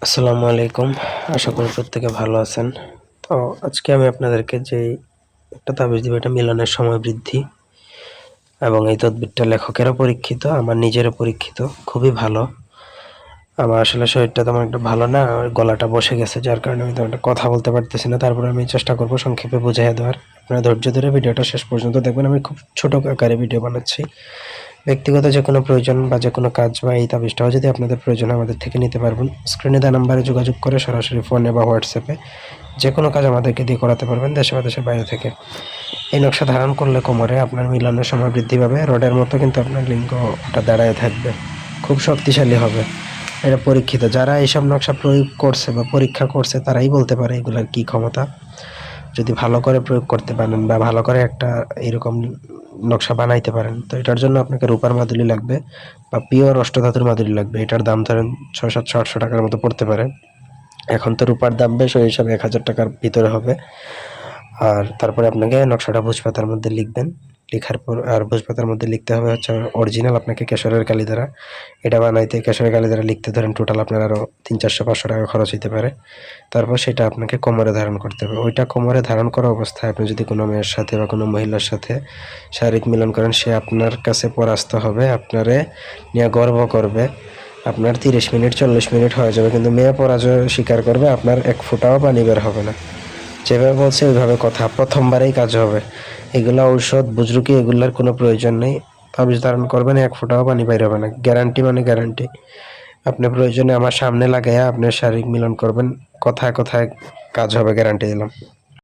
আসসালামু আলাইকুম। আশা করি প্রত্যেকে ভালো আছেন। তো আজকে আমি আপনাদেরকে যে একটা তাবিজ দিব, এটা মিলনের সময় বৃদ্ধি, এবং এই তদবিরটা লেখকেরও পরীক্ষিত, আমার নিজেরও পরীক্ষিত, খুবই ভালো। আমার আসলে শরীরটা তেমন একটা ভালো না, আমার গলাটা বসে গেছে, যার কারণে আমি তেমন একটা কথা বলতে পারতেছি না। তারপরে আমি চেষ্টা করব সংক্ষেপে বুঝিয়ে দেওয়ার। আপনারা ধৈর্য ধরে ভিডিওটা শেষ পর্যন্ত দেখবেন। আমি খুব ছোট আকারে ভিডিও বানাচ্ছি। ব্যক্তিগত যে কোনো প্রয়োজন বা যে কোনো কাজ বা এই তাবিজটাও যদি আপনাদের প্রয়োজন হয় আমাদের থেকে নিতে পারবেন। স্ক্রিনে দেওয়া নাম্বারে যোগাযোগ করে সরাসরি ফোনে বা হোয়াটসঅ্যাপে যে কোনো কাজ আমাদেরকে দিয়ে করাতে পারবেন, দেশে বা দেশের বাইরে থেকে। এই নকশা ধারণ করলে কোমরে আপনার মিলনের সময় বৃদ্ধি পাবে, রডের মতো কিন্তু আপনার লিঙ্গটা দাঁড়ায় থাকবে, খুব শক্তিশালী হবে। এটা পরীক্ষিত। যারা এইসব নকশা প্রয়োগ করছে বা পরীক্ষা করছে তারাই বলতে পারে এগুলার কী ক্ষমতা। যদি ভালো করে প্রয়োগ করতে পারেন বা ভালো করে একটা এরকম নকশা বানাইতে পারেন, তো এটার জন্য আপনাকে রূপার মাদুলি লাগবে বা পিওর অষ্টধাতুর মাদুলি লাগবে। এটার দাম ধরেন 600-700 টাকার মতো পড়তে পারে। এখন তো রূপার দাম বেশ, ওই হিসাবে 1000 টাকার ভিতরে হবে। আর তারপরে আপনাকে নকশাটা ভোজপাতার মধ্যে লিখবেন। লেখার পর আর ভোজপাতার মধ্যে লিখতে হবে হচ্ছে অরিজিনাল আপনাকে কেশরের কালি দ্বারা। এটা বানাইতে কেশরের কালি দ্বারা লিখতে ধরেন টোটাল আপনার আরও 300-400 টাকা খরচ হতে পারে। তারপর সেটা আপনাকে কোমরে ধারণ করতে হবে। ওইটা কোমরে ধারণ করা অবস্থায় আপনি যদি কোনো মেয়ের সাথে বা কোনো মহিলার সাথে শারীরিক মিলন করেন, সে আপনার কাছে পরাস্ত হবে, আপনারে নিয়ে গর্ব করবে। আপনার 30 মিনিট 40 মিনিট হয়ে যাবে, কিন্তু মেয়ে পরাজয় স্বীকার করবে, আপনার এক ফোঁটাও পানি বের হবে না। যেভাবে বলছে ওইভাবে কথা, প্রথমবারেই কাজ হবে। এগুলা ঔষধ বুজরুকি, এগুলার কোনো প্রয়োজন নেই। তাবিজ ধারণ করবেন, এক ফোঁটাও পানি বাইর হবে না, গ্যারান্টি মানে গ্যারান্টি। আপনি প্রয়োজনে আমার সামনে লাগাইয়া আপনি শারীরিক মিলন করবেন, কথায় কথায় কাজ হবে, গ্যারান্টি দিলাম।